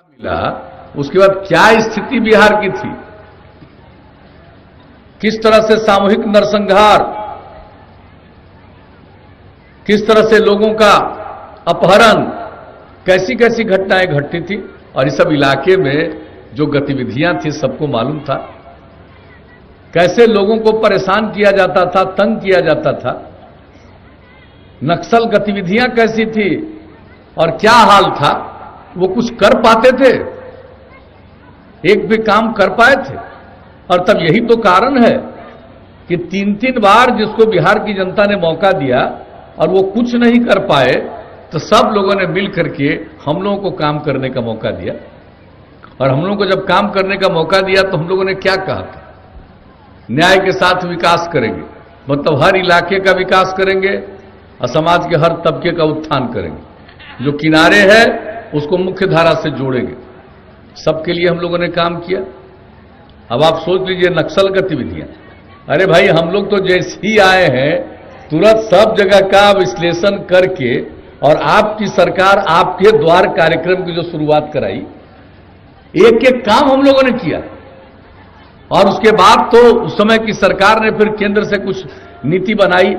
मिला, उसके बाद क्या स्थिति बिहार की थी, किस तरह से सामूहिक नरसंहार, किस तरह से लोगों का अपहरण, कैसी कैसी घटनाएं घटती थी। और इस सब इलाके में जो गतिविधियां थी सबको मालूम था, कैसे लोगों को परेशान किया जाता था, तंग किया जाता था, नक्सल गतिविधियां कैसी थी और क्या हाल था। वो कुछ कर पाते थे, एक भी काम कर पाए थे। और तब यही तो कारण है कि तीन तीन बार जिसको बिहार की जनता ने मौका दिया और वो कुछ नहीं कर पाए, तो सब लोगों ने मिल करके हम लोगों को काम करने का मौका दिया। और हम लोगों को जब काम करने का मौका दिया तो हम लोगों ने क्या कहा था, न्याय के साथ विकास करेंगे, मतलब हर इलाके का विकास करेंगे और समाज के हर तबके का उत्थान करेंगे, जो किनारे है उसको मुख्य धारा से जोड़ेंगे। सबके लिए हम लोगों ने काम किया। अब आप सोच लीजिए नक्सल गतिविधियां, अरे भाई हम लोग तो जैसे ही आए हैं तुरंत सब जगह का विश्लेषण करके और आपकी सरकार आपके द्वार कार्यक्रम की जो शुरुआत कराई, एक एक काम हम लोगों ने किया। और उसके बाद तो उस समय की सरकार ने फिर केंद्र से कुछ नीति बनाई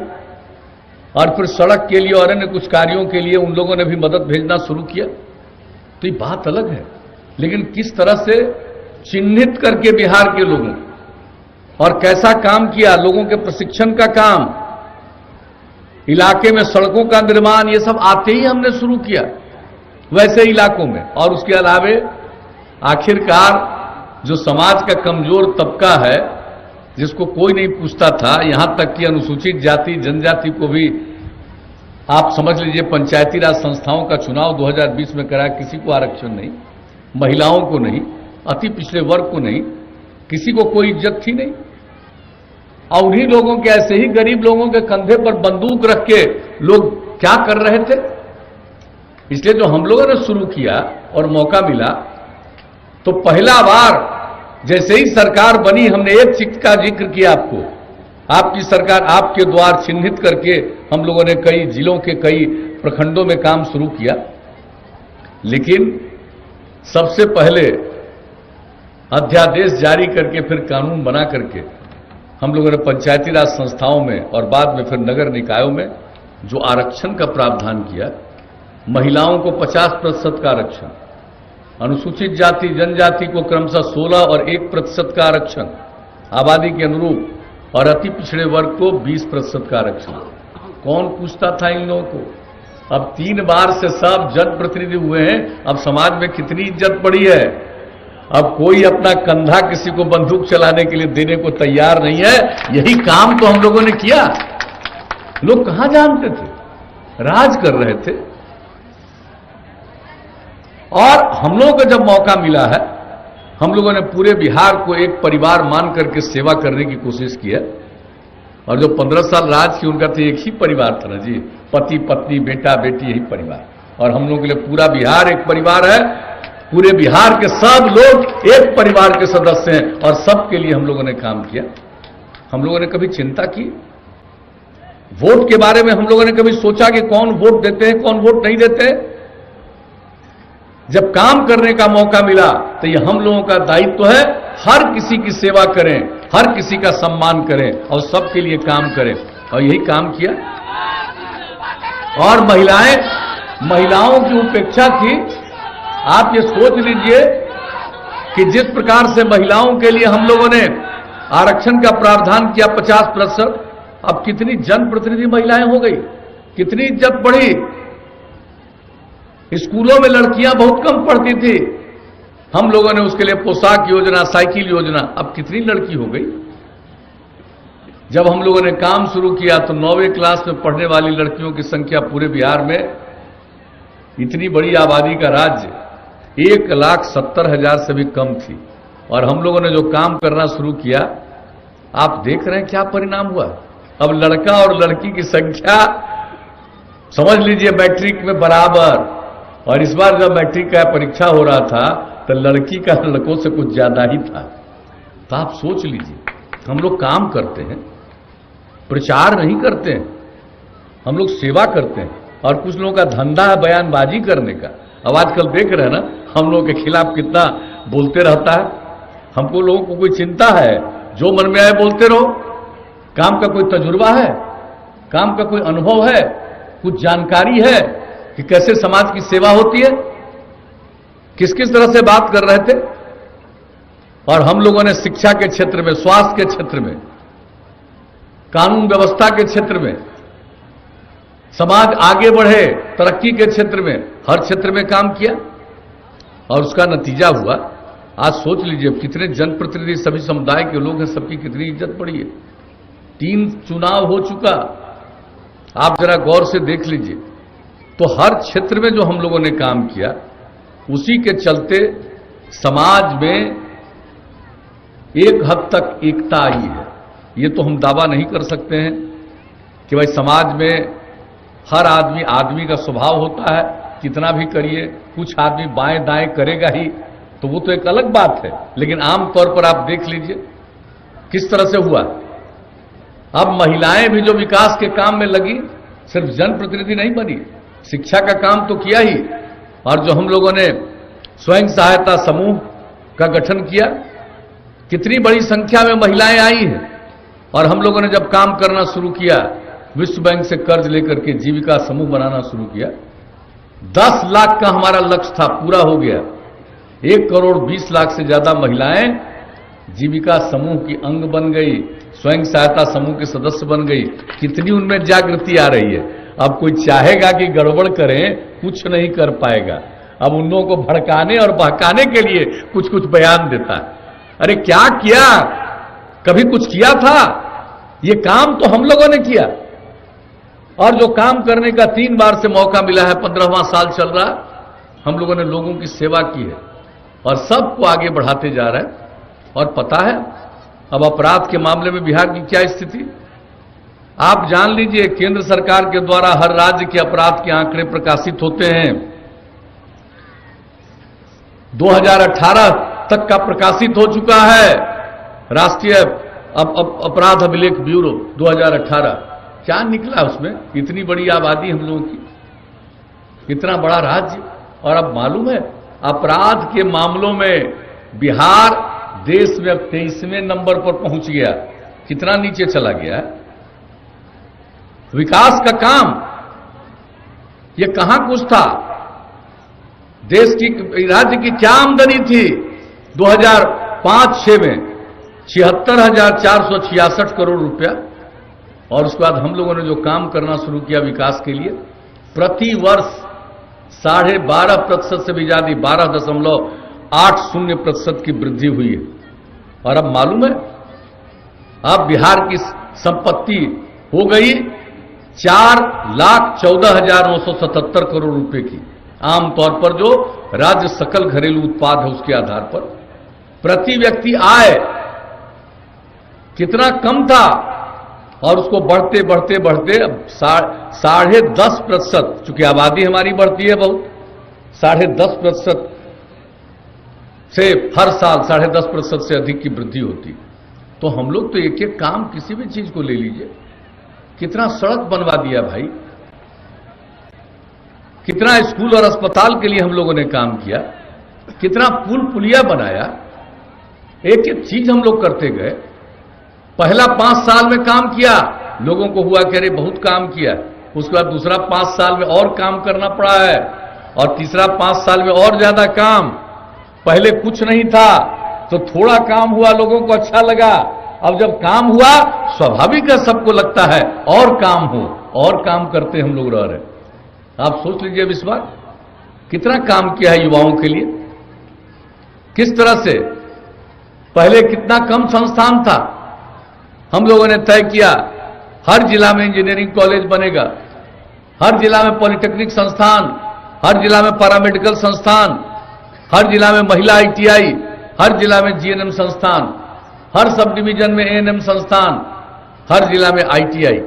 और फिर सड़क के लिए और अन्य कुछ कार्यों के लिए उन लोगों ने भी मदद भेजना शुरू किया। तो ये बात अलग है, लेकिन किस तरह से चिन्हित करके बिहार के लोगों और कैसा काम किया, लोगों के प्रशिक्षण का काम, इलाके में सड़कों का निर्माण, ये सब आते ही हमने शुरू किया वैसे इलाकों में। और उसके अलावे आखिरकार जो समाज का कमजोर तबका है जिसको कोई नहीं पूछता था, यहां तक कि अनुसूचित जाति जनजाति को भी आप समझ लीजिए पंचायती राज संस्थाओं का चुनाव 2020 में कराया, किसी को आरक्षण नहीं, महिलाओं को नहीं, अति पिछड़े वर्ग को नहीं, किसी को कोई इज्जत थी नहीं। और उन्हीं लोगों के, ऐसे ही गरीब लोगों के कंधे पर बंदूक रख के लोग क्या कर रहे थे। इसलिए जो हम लोगों ने शुरू किया और मौका मिला, तो पहला बार जैसे ही सरकार बनी हमने एक चीज का जिक्र किया आपको, आपकी सरकार आपके द्वार चिन्हित करके हम लोगों ने कई जिलों के कई प्रखंडों में काम शुरू किया। लेकिन सबसे पहले अध्यादेश जारी करके फिर कानून बना करके हम लोगों ने पंचायती राज संस्थाओं में और बाद में फिर नगर निकायों में जो आरक्षण का प्रावधान किया, महिलाओं को 50% का आरक्षण, अनुसूचित जाति जनजाति को क्रमशः 16 और 1% का आरक्षण आबादी के अनुरूप, और अति पिछड़े वर्ग को 20% का आरक्षण। कौन पूछता था इन लोगों को। अब 3 बार से सब जनप्रतिनिधि हुए हैं, अब समाज में कितनी इज्जत बढ़ी है। अब कोई अपना कंधा किसी को बंदूक चलाने के लिए देने को तैयार नहीं है। यही काम तो हम लोगों ने किया। लोग कहां जानते थे, राज कर रहे थे। और हम लोगों को जब मौका मिला है, हम लोगों ने पूरे बिहार को एक परिवार मान करके सेवा करने की कोशिश की है। और जो 15 साल राज की, उनका तो एक ही परिवार था ना जी, पति पत्नी बेटा बेटी, यही परिवार। और हम लोगों के लिए पूरा बिहार एक परिवार है। पूरे बिहार के सब लोग एक परिवार के सदस्य हैं और सबके लिए हम लोगों ने काम किया। हम लोगों ने कभी चिंता की वोट के बारे में? हम लोगों ने कभी सोचा कि कौन वोट देते हैं कौन वोट नहीं देते हैं? जब काम करने का मौका मिला तो ये हम लोगों का दायित्व है, हर किसी की सेवा करें, हर किसी का सम्मान करें और सबके लिए काम करें। और यही काम किया। और महिलाओं की उपेक्षा की। आप ये सोच लीजिए कि जिस प्रकार से महिलाओं के लिए हम लोगों ने आरक्षण का प्रावधान किया 50%, अब कितनी जनप्रतिनिधि महिलाएं हो गई, कितनी इज्जत बढ़ी। स्कूलों में लड़कियां बहुत कम पढ़ती थी, हम लोगों ने उसके लिए पोशाक योजना, साइकिल योजना, अब कितनी लड़की हो गई। जब हम लोगों ने काम शुरू किया तो 9वीं क्लास में पढ़ने वाली लड़कियों की संख्या पूरे बिहार में, इतनी बड़ी आबादी का राज्य, 1,70,000 से भी कम थी। और हम लोगों ने जो काम करना शुरू किया, आप देख रहे हैं क्या परिणाम हुआ। अब लड़का और लड़की की संख्या समझ लीजिए मैट्रिक में बराबर। और इस बार जब मैट्रिक का परीक्षा हो रहा था तो लड़की का लड़कों से कुछ ज्यादा ही था। तो आप सोच लीजिए, हम लोग काम करते हैं, प्रचार नहीं करते हैं, हम लोग सेवा करते हैं। और कुछ लोगों का धंधा है बयानबाजी करने का। अब आजकल देख रहे हैं ना, हम लोगों के खिलाफ कितना बोलते रहता है। हमको लोगों को कोई चिंता है? जो मन में आए बोलते रहो। काम का कोई तजुर्बा है? काम का कोई अनुभव है? कुछ जानकारी है कि कैसे समाज की सेवा होती है? किस किस तरह से बात कर रहे थे। और हम लोगों ने शिक्षा के क्षेत्र में, स्वास्थ्य के क्षेत्र में, कानून व्यवस्था के क्षेत्र में, समाज आगे बढ़े तरक्की के क्षेत्र में, हर क्षेत्र में काम किया। और उसका नतीजा हुआ, आज सोच लीजिए कितने जनप्रतिनिधि सभी समुदाय के लोग हैं, सबकी कितनी इज्जत बढ़ी है। 3 चुनाव हो चुका, आप जरा गौर से देख लीजिए। तो हर क्षेत्र में जो हम लोगों ने काम किया, उसी के चलते समाज में एक हद तक एकता आई है। ये तो हम दावा नहीं कर सकते हैं कि भाई समाज में हर आदमी का स्वभाव होता है, कितना भी करिए, कुछ आदमी बाएं दाएं करेगा ही, तो वो तो एक अलग बात है। लेकिन आमतौर पर आप देख लीजिए किस तरह से हुआ। अब महिलाएं भी जो विकास के काम में लगी, सिर्फ जनप्रतिनिधि नहीं बनी, शिक्षा का काम तो किया ही। और जो हम लोगों ने स्वयं सहायता समूह का गठन किया, कितनी बड़ी संख्या में महिलाएं आई हैं। और हम लोगों ने जब काम करना शुरू किया, विश्व बैंक से कर्ज लेकर के जीविका समूह बनाना शुरू किया, 10 लाख का हमारा लक्ष्य था, पूरा हो गया। 1 करोड़ 20 लाख से ज्यादा महिलाएं जीविका समूह की अंग बन गई, स्वयं सहायता समूह के सदस्य बन गई। कितनी उनमें जागृति आ रही है। अब कोई चाहेगा कि गड़बड़ करें, कुछ नहीं कर पाएगा। अब उन लोगों को भड़काने और बहकाने के लिए कुछ कुछ बयान देता है। अरे क्या किया? कभी कुछ किया था? ये काम तो हम लोगों ने किया। और जो काम करने का 3 बार से मौका मिला है, 15वां साल चल रहा, हम लोगों ने लोगों की सेवा की है और सबको आगे बढ़ाते जा रहे हैं। और पता है अब अपराध के मामले में बिहार की क्या स्थिति? आप जान लीजिए, केंद्र सरकार के द्वारा हर राज्य के अपराध के आंकड़े प्रकाशित होते हैं। 2018 तक का प्रकाशित हो चुका है राष्ट्रीय अपराध अभिलेख ब्यूरो 2018। क्या निकला उसमें? इतनी बड़ी आबादी हम लोगों की, इतना बड़ा राज्य, और अब मालूम है अपराध के मामलों में बिहार देश में अब 23वें नंबर पर पहुंच गया। कितना नीचे चला गया है। विकास का काम ये कहां कुछ था? देश की, राज्य की क्या आमदनी थी 2005-06 में? 76,466 करोड़ रुपया। और उसके बाद हम लोगों ने जो काम करना शुरू किया विकास के लिए, प्रति वर्ष 12.5% से भी ज्यादा 12.80% की वृद्धि हुई है। और अब मालूम है, अब बिहार की संपत्ति हो गई 4,14,977 करोड़ रुपए की। आमतौर पर जो राज्य सकल घरेलू उत्पाद है उसके आधार पर प्रति व्यक्ति आय कितना कम था, और उसको बढ़ते बढ़ते बढ़ते अब 10.5%, चूंकि आबादी हमारी बढ़ती है बहुत, 10.5% से हर साल 10.5% से अधिक की वृद्धि होती। तो हम लोग तो एक एक काम, किसी भी चीज को ले लीजिए, कितना सड़क बनवा दिया भाई, कितना स्कूल और अस्पताल के लिए हम लोगों ने काम किया, कितना पुल पुलिया बनाया। एक एक चीज हम लोग करते गए। पहला 5 साल में काम किया, लोगों को हुआ कि अरे बहुत काम किया। उसके बाद दूसरा 5 साल में और काम करना पड़ा है, और तीसरा 5 साल में और ज्यादा काम। पहले कुछ नहीं था तो थोड़ा काम हुआ, लोगों को अच्छा लगा। अब जब काम हुआ, स्वाभाविक है सबको लगता है और काम हो, और काम करते हम लोग रह रहे। आप सोच लीजिए इस बार कितना काम किया है युवाओं के लिए, किस तरह से। पहले कितना कम संस्थान था, हम लोगों ने तय किया हर जिला में इंजीनियरिंग कॉलेज बनेगा, हर जिला में पॉलिटेक्निक संस्थान, हर जिला में पैरामेडिकल संस्थान, हर जिला में महिला ITI, हर जिला में GNM संस्थान, हर सब डिवीजन में ANM संस्थान, हर जिला में ITI।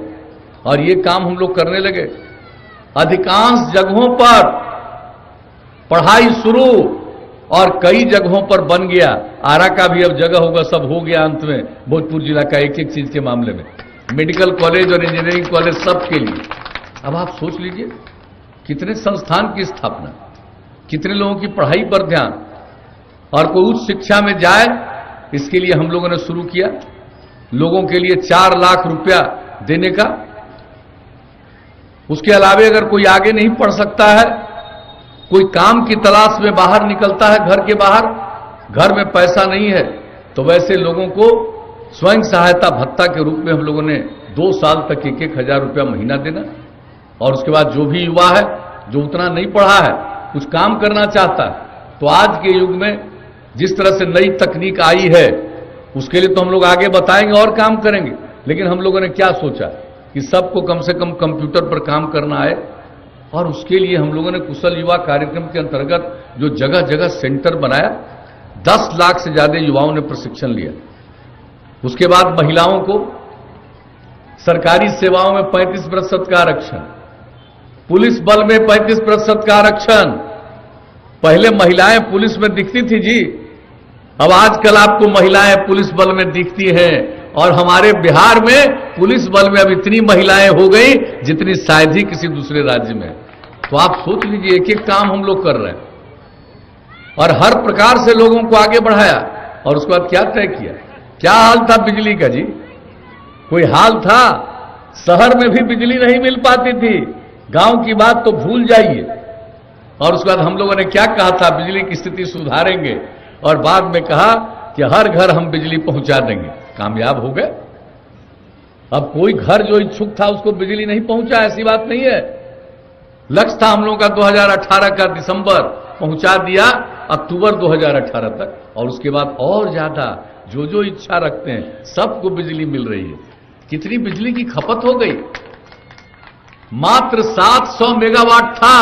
और ये काम हम लोग करने लगे। अधिकांश जगहों पर पढ़ाई शुरू, और कई जगहों पर बन गया। आरा का भी अब जगह होगा, सब हो गया अंत में। भोजपुर जिला का एक एक चीज के मामले में मेडिकल कॉलेज और इंजीनियरिंग कॉलेज सब के लिए। अब आप सोच लीजिए कितने संस्थान की स्थापना। कितने लोगों की पढ़ाई पर ध्यान, और कोई उच्च शिक्षा में जाए, इसके लिए हम लोगों ने शुरू किया लोगों के लिए 4 लाख रुपया देने का। उसके अलावे अगर कोई आगे नहीं पढ़ सकता है, कोई काम की तलाश में बाहर निकलता है, घर के बाहर, घर में पैसा नहीं है, तो वैसे लोगों को स्वयं सहायता भत्ता के रूप में हम लोगों ने 2 साल तक 1,000 रुपया महीना देना। और उसके बाद जो भी युवा है, जो उतना नहीं पढ़ा है, कुछ काम करना चाहता है, तो आज के युग में जिस तरह से नई तकनीक आई है, उसके लिए तो हम लोग आगे बताएंगे और काम करेंगे। लेकिन हम लोगों ने क्या सोचा कि सबको कम से कम कंप्यूटर पर काम करना आए, और उसके लिए हम लोगों ने कुशल युवा कार्यक्रम के अंतर्गत जो जगह जगह सेंटर बनाया, 10 लाख से ज्यादा युवाओं ने प्रशिक्षण लिया। उसके बाद महिलाओं को सरकारी सेवाओं में 35% का आरक्षण, पुलिस बल में 35% का आरक्षण। पहले महिलाएं पुलिस में दिखती थी जी, अब आजकल आपको महिलाएं पुलिस बल में दिखती हैं, और हमारे बिहार में पुलिस बल में अब इतनी महिलाएं हो गई जितनी शायद ही किसी दूसरे राज्य में। तो आप सोच लीजिए, एक एक काम हम लोग कर रहे हैं, और हर प्रकार से लोगों को आगे बढ़ाया। और उसके बाद क्या तय किया? क्या हाल था बिजली का जी? कोई हाल था? शहर में भी बिजली नहीं मिल पाती थी, गांव की बात तो भूल जाइए। और उसके बाद हम लोगों ने क्या कहा था? बिजली की स्थिति सुधारेंगे, और बाद में कहा कि हर घर हम बिजली पहुंचा देंगे। कामयाब हो गए। अब कोई घर जो इच्छुक था उसको बिजली नहीं पहुंचा, ऐसी बात नहीं है। लक्ष्य था हम लोगों का 2018 का दिसंबर, पहुंचा दिया अक्टूबर 2018 तक, और उसके बाद और ज्यादा जो जो इच्छा रखते हैं सबको बिजली मिल रही है। कितनी बिजली की खपत हो गई? मात्र 700 मेगावाट था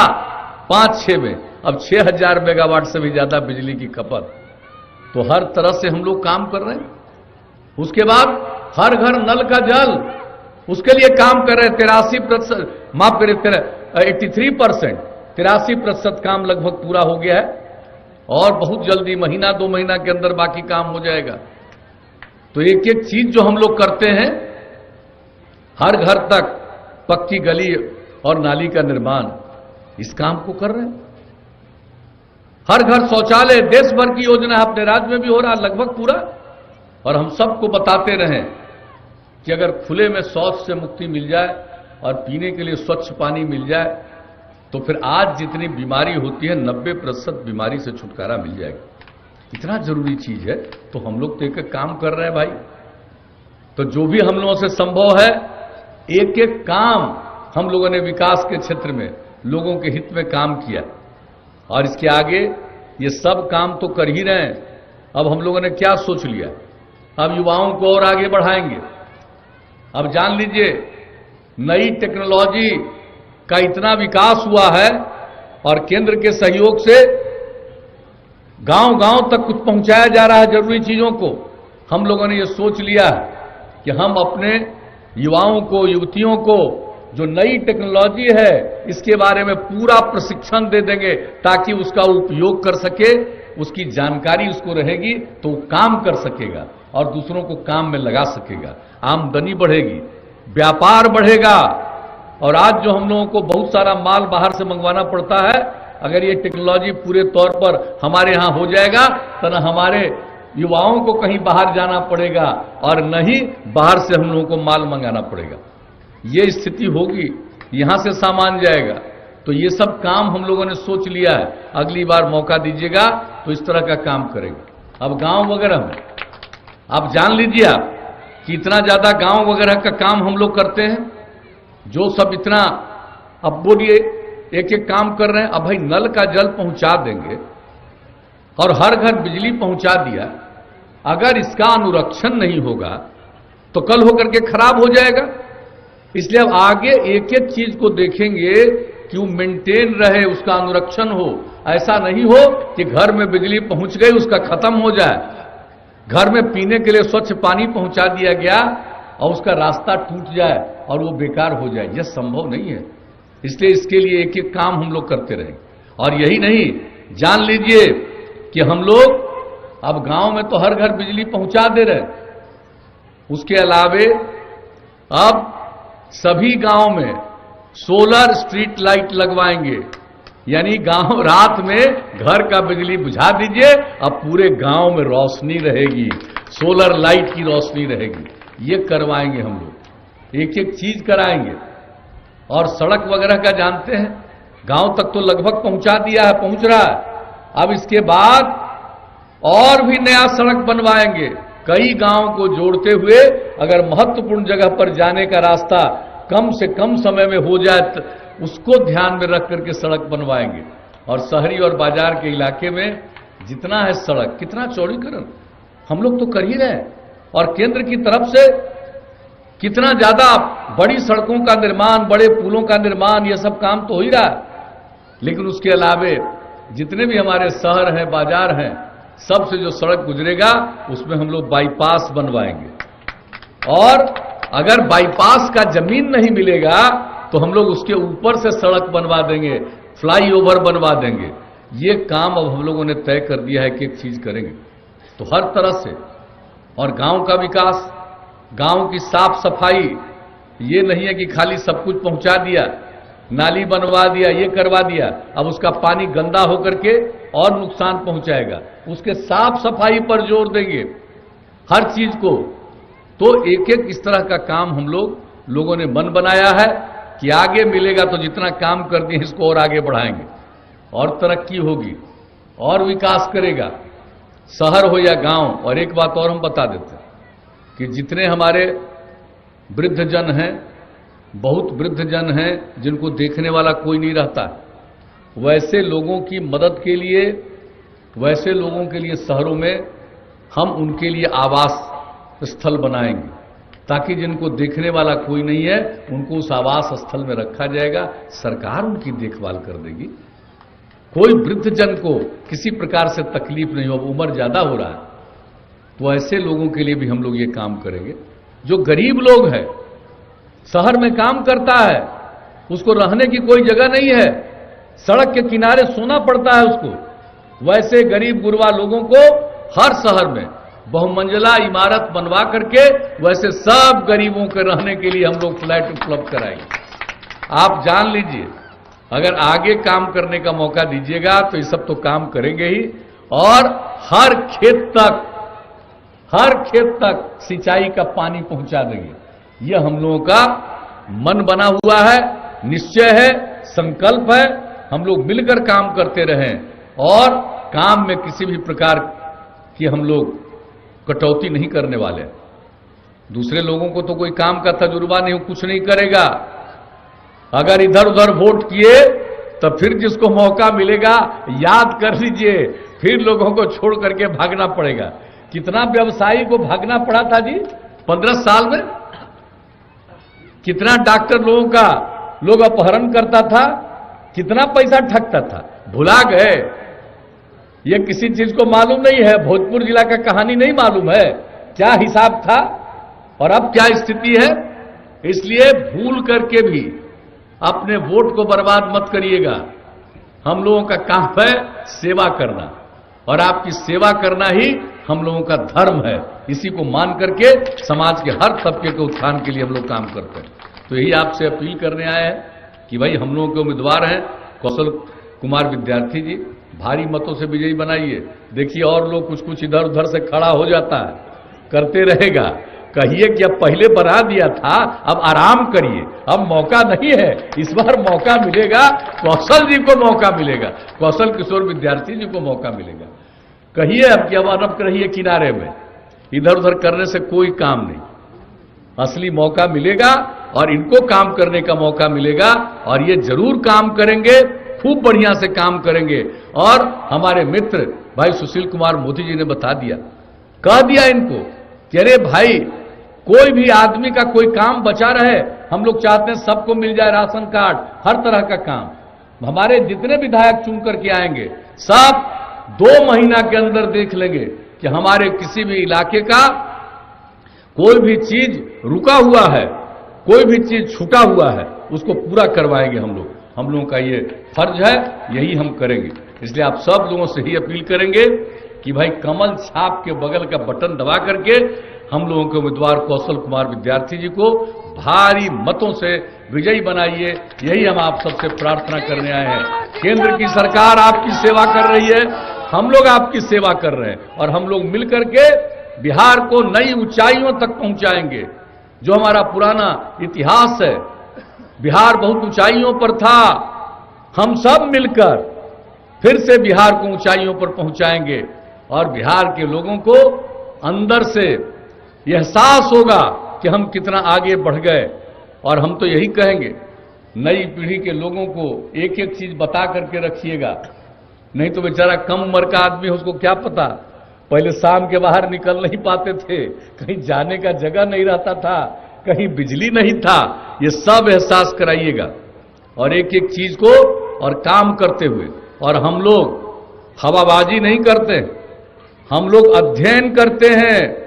5-6 में, अब 6000 मेगावाट से भी ज्यादा बिजली की खपत। तो हर तरह से हम लोग काम कर रहे हैं। उसके बाद हर घर नल का जल, उसके लिए काम कर रहे हैं। 83%, माफ करें 83%, 83% काम लगभग पूरा हो गया है, और बहुत जल्दी 1-2 महीना के अंदर बाकी काम हो जाएगा। तो एक एक चीज जो हम लोग करते हैं, हर घर तक पक्की गली और नाली का निर्माण, इस काम को कर रहे हैं। हर घर शौचालय, देश भर की योजना है, अपने राज्य में भी हो रहा लगभग पूरा। और हम सबको बताते रहें कि अगर खुले में शौच से मुक्ति मिल जाए और पीने के लिए स्वच्छ पानी मिल जाए, तो फिर आज जितनी बीमारी होती है 90% बीमारी से छुटकारा मिल जाएगा। इतना जरूरी चीज है। तो हम लोग तो एक एक काम कर रहे हैं भाई। तो जो भी हम लोगों से संभव है, एक एक काम हम लोगों ने विकास के क्षेत्र में लोगों के हित में काम किया। और इसके आगे ये सब काम तो कर ही रहे हैं। अब हम लोगों ने क्या सोच लिया? अब युवाओं को और आगे बढ़ाएंगे। अब जान लीजिए, नई टेक्नोलॉजी का इतना विकास हुआ है, और केंद्र के सहयोग से गांव गांव तक कुछ पहुंचाया जा रहा है जरूरी चीजों को। हम लोगों ने ये सोच लिया है कि हम अपने युवाओं को, युवतियों को जो नई टेक्नोलॉजी है इसके बारे में पूरा प्रशिक्षण दे देंगे, ताकि उसका उपयोग कर सके, उसकी जानकारी उसको रहेगी तो वो काम कर सकेगा और दूसरों को काम में लगा सकेगा। आमदनी बढ़ेगी, व्यापार बढ़ेगा। और आज जो हम लोगों को बहुत सारा माल बाहर से मंगवाना पड़ता है, अगर ये टेक्नोलॉजी पूरे तौर पर हमारे यहां हो जाएगा तो न हमारे युवाओं को कहीं बाहर जाना पड़ेगा और न ही बाहर से हम लोगों को माल मंगाना पड़ेगा। ये स्थिति होगी, यहां से सामान जाएगा। तो ये सब काम हम लोगों ने सोच लिया है। अगली बार मौका दीजिएगा तो इस तरह का काम करेंगे। अब गांव वगैरह में आप जान लीजिए आप कि इतना ज्यादा गांव वगैरह का काम हम लोग करते हैं, जो सब इतना, अब बोलिए एक एक काम कर रहे हैं। अब भाई नल का जल पहुंचा देंगे और हर घर बिजली पहुंचा दिया, अगर इसका अनुरक्षण नहीं होगा तो कल होकर के खराब हो जाएगा। इसलिए अब आगे एक एक चीज को देखेंगे कि वो मेंटेन रहे, उसका अनुरक्षण हो। ऐसा नहीं हो कि घर में बिजली पहुंच गई उसका खत्म हो जाए, घर में पीने के लिए स्वच्छ पानी पहुंचा दिया गया और उसका रास्ता टूट जाए और वो बेकार हो जाए। यह संभव नहीं है। इसलिए इसके लिए एक एक काम हम लोग करते रहेंगे। और यही नहीं, जान लीजिए कि हम लोग अब गांव में तो हर घर बिजली पहुंचा दे रहे हैं, उसके अलावे अब सभी गांव में सोलर स्ट्रीट लाइट लगवाएंगे। यानी गांव रात में घर का बिजली बुझा दीजिए, अब पूरे गांव में रोशनी रहेगी, सोलर लाइट की रोशनी रहेगी। ये करवाएंगे हम लोग, एक एक चीज कराएंगे। और सड़क वगैरह का जानते हैं, गांव तक तो लगभग पहुंचा दिया है, पहुंच रहा है। अब इसके बाद और भी नया सड़क बनवाएंगे, कई गांव को जोड़ते हुए। अगर महत्वपूर्ण जगह पर जाने का रास्ता कम से कम समय में हो जाए तो उसको ध्यान में रख करके सड़क बनवाएंगे। और शहरी और बाजार के इलाके में जितना है सड़क, कितना चौड़ीकरण हम लोग तो कर ही रहे हैं। और केंद्र की तरफ से कितना ज्यादा बड़ी सड़कों का निर्माण, बड़े पुलों का निर्माण, यह सब काम तो हो ही रहा है। लेकिन उसके अलावे जितने भी हमारे शहर हैं, बाजार हैं, सबसे जो सड़क गुजरेगा उसमें हम लोग बाईपास बनवाएंगे। और अगर बाईपास का जमीन नहीं मिलेगा तो हम लोग उसके ऊपर से सड़क बनवा देंगे, फ्लाईओवर बनवा देंगे। ये काम अब हम लोगों ने तय कर दिया है कि एक चीज करेंगे। तो हर तरह से, और गांव का विकास, गांव की साफ सफाई, ये नहीं है कि खाली सब कुछ पहुंचा दिया, नाली बनवा दिया, ये करवा दिया, अब उसका पानी गंदा होकर के और नुकसान पहुंचाएगा। उसके साफ सफाई पर जोर देंगे हर चीज को। तो एक एक इस तरह का काम हम लोगों ने मन बनाया है कि आगे मिलेगा तो जितना काम कर दिए इसको और आगे बढ़ाएंगे, और तरक्की होगी और विकास करेगा, शहर हो या गांव। और एक बात और हम बता देते हैं कि जितने हमारे वृद्ध जन हैं, बहुत वृद्ध जन हैं जिनको देखने वाला कोई नहीं रहता, वैसे लोगों की मदद के लिए, वैसे लोगों के लिए शहरों में हम उनके लिए आवास स्थल बनाएंगे, ताकि जिनको देखने वाला कोई नहीं है उनको उस आवास स्थल में रखा जाएगा, सरकार उनकी देखभाल कर देगी। कोई वृद्ध जन को किसी प्रकार से तकलीफ नहीं हो, उम्र ज्यादा हो रहा है, तो ऐसे लोगों के लिए भी हम लोग ये काम करेंगे। जो गरीब लोग हैं, शहर में काम करता है, उसको रहने की कोई जगह नहीं है, सड़क के किनारे सोना पड़ता है उसको, वैसे गरीब गुरबा लोगों को हर शहर में बहुमंजिला इमारत बनवा करके वैसे सब गरीबों के रहने के लिए हम लोग फ्लैट उपलब्ध कराएंगे। आप जान लीजिए, अगर आगे काम करने का मौका दीजिएगा तो ये सब तो काम करेंगे ही। और हर खेत तक सिंचाई का पानी पहुंचा देंगे। यह हम लोगों का मन बना हुआ है, निश्चय है, संकल्प है। हम लोग मिलकर काम करते रहें और काम में किसी भी प्रकार की हम लोग कटौती नहीं करने वाले। दूसरे लोगों को तो कोई काम का तजुर्बा नहीं, कुछ नहीं करेगा। अगर इधर उधर वोट किए तो फिर जिसको मौका मिलेगा, याद कर लीजिए, फिर लोगों को छोड़ करके भागना पड़ेगा। कितना व्यवसायी को भागना पड़ा था जी 15 साल में, कितना डॉक्टर लोगों का लोग अपहरण करता था, कितना पैसा ठगता था, भुला गए। ये किसी चीज को मालूम नहीं है, भोजपुर जिला का कहानी नहीं मालूम है क्या हिसाब था और अब क्या स्थिति है। इसलिए भूल करके भी अपने वोट को बर्बाद मत करिएगा। हम लोगों का काम है सेवा करना, और आपकी सेवा करना ही हम लोगों का धर्म है। इसी को मान करके समाज के हर तबके के उत्थान के लिए हम लोग काम करते हैं। तो यही आपसे अपील करने आए हैं कि भाई हम लोगों के उम्मीदवार हैं कौशल कुमार विद्यार्थी जी, भारी मतों से विजयी बनाइए। देखिए और लोग कुछ कुछ इधर उधर से खड़ा हो जाता है, करते रहेगा। कहिए कि अब पहले बना दिया था, अब आराम करिए, अब मौका नहीं है, इस बार मौका मिलेगा, कौशल जी को मौका मिलेगा, कौशल किशोर विद्यार्थी जी को मौका मिलेगा। कहिए अब कि अब अनप रहिए किनारे में, इधर उधर करने से कोई काम नहीं, असली मौका मिलेगा और इनको काम करने का मौका मिलेगा। और ये जरूर काम करेंगे, खूब बढ़िया से काम करेंगे। और हमारे मित्र भाई सुशील कुमार मोदी जी ने बता दिया, कह दिया इनको कि अरे भाई कोई भी आदमी का कोई काम बचा रहे, हम लोग चाहते हैं सबको मिल जाए राशन कार्ड, हर तरह का काम। हमारे जितने विधायक चुन करके आएंगे सब 2 महीना के अंदर देख लेंगे कि हमारे किसी भी इलाके का कोई भी चीज रुका हुआ है, कोई भी चीज छूटा हुआ है, उसको पूरा करवाएंगे हम लोग। हम लोगों का ये फर्ज है, यही हम करेंगे। इसलिए आप सब लोगों से ही अपील करेंगे कि भाई कमल छाप के बगल का बटन दबा करके हम लोगों के उम्मीदवार कौशल कुमार विद्यार्थी जी को भारी मतों से विजयी बनाइए, यही हम आप सबसे प्रार्थना करने आए हैं। केंद्र की सरकार आपकी सेवा कर रही है, हम लोग आपकी सेवा कर रहे हैं और हम लोग मिलकर के बिहार को नई ऊंचाइयों तक पहुंचाएंगे। जो हमारा पुराना इतिहास है, बिहार बहुत ऊंचाइयों पर था, हम सब मिलकर फिर से बिहार को ऊंचाइयों पर पहुंचाएंगे और बिहार के लोगों को अंदर से यह एहसास होगा कि हम कितना आगे बढ़ गए। और हम तो यही कहेंगे, नई पीढ़ी के लोगों को एक एक चीज बता करके रखिएगा, नहीं तो बेचारा कम उम्र का आदमी है, उसको क्या पता। पहले शाम के बाहर निकल नहीं पाते थे, कहीं जाने का जगह नहीं रहता था, कहीं बिजली नहीं था, ये सब एहसास कराइएगा और एक एक चीज को और काम करते हुए। और हम लोग हवाबाजी नहीं करते, हम लोग अध्ययन करते हैं।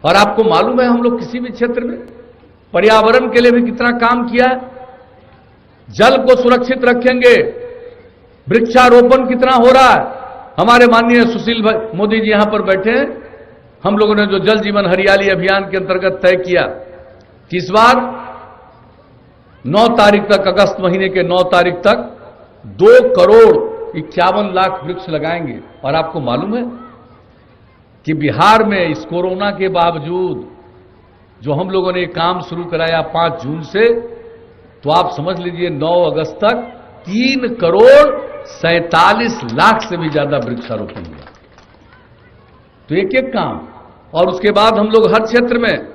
और आपको मालूम है हम लोग किसी भी क्षेत्र में पर्यावरण के लिए भी कितना काम किया है। जल को सुरक्षित रखेंगे, वृक्षारोपण कितना हो रहा है। हमारे माननीय सुशील भाई मोदी जी यहां पर बैठे हैं, हम लोगों ने जो जल जीवन हरियाली अभियान के अंतर्गत तय किया कि इस बार 9 तारीख तक, अगस्त महीने के 9 तारीख तक 2,51,00,000 वृक्ष लगाएंगे। और आपको मालूम है कि बिहार में इस कोरोना के बावजूद जो हम लोगों ने काम शुरू कराया 5 जून से, तो आप समझ लीजिए 9 अगस्त तक 3,47,00,000 से भी ज्यादा वृक्षारोपण हुआ। तो एक एक काम। और उसके बाद हम लोग हर क्षेत्र में,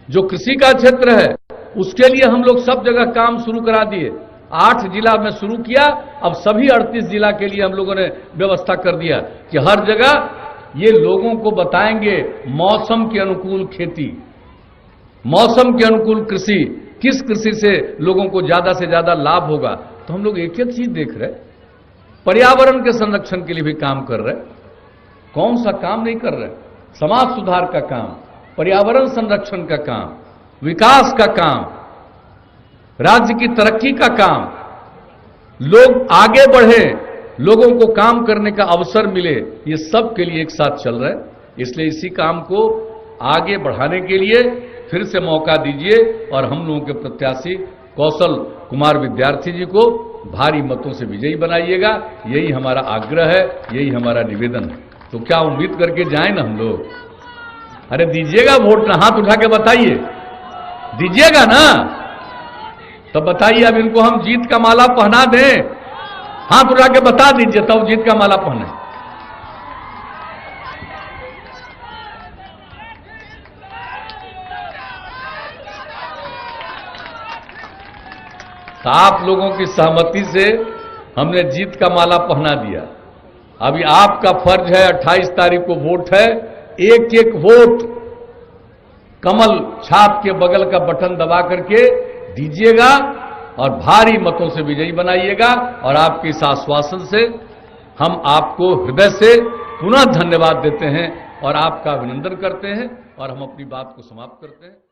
जो कृषि का क्षेत्र है उसके लिए हम लोग सब जगह काम शुरू करा दिए। 8 जिला में शुरू किया, अब सभी 38 जिला के लिए हम लोगों ने व्यवस्था कर दिया कि हर जगह ये लोगों को बताएंगे मौसम के अनुकूल खेती, मौसम के अनुकूल कृषि, किस कृषि से लोगों को ज्यादा से ज्यादा लाभ होगा। तो हम लोग एक एक चीज देख रहे, पर्यावरण के संरक्षण के लिए भी काम कर रहे, कौन सा काम नहीं कर रहे। समाज सुधार का काम, पर्यावरण संरक्षण का काम, विकास का काम, राज्य की तरक्की का काम, लोग आगे बढ़े, लोगों को काम करने का अवसर मिले, ये सब के लिए एक साथ चल रहे हैं। इसलिए इसी काम को आगे बढ़ाने के लिए फिर से मौका दीजिए और हम लोगों के प्रत्याशी कौशल कुमार विद्यार्थी जी को भारी मतों से विजयी बनाइएगा, यही हमारा आग्रह है, यही हमारा निवेदन है। तो क्या उम्मीद करके जाएं ना हम लोग? अरे दीजिएगा वोट ना, हाथ उठा के बताइए, दीजिएगा ना? तब बताइए, अब इनको हम जीत का माला पहना दें, हाथ उठा के बता दीजिए, तब जीत का माला पहने। तो आप लोगों की सहमति से हमने जीत का माला पहना दिया। अभी आपका फर्ज है, 28 तारीख को वोट है, एक एक वोट कमल छाप के बगल का बटन दबा करके दीजिएगा और भारी मतों से विजयी बनाइएगा। और आपके इस आश्वासन से हम आपको हृदय से पुनः धन्यवाद देते हैं और आपका अभिनंदन करते हैं और हम अपनी बात को समाप्त करते हैं।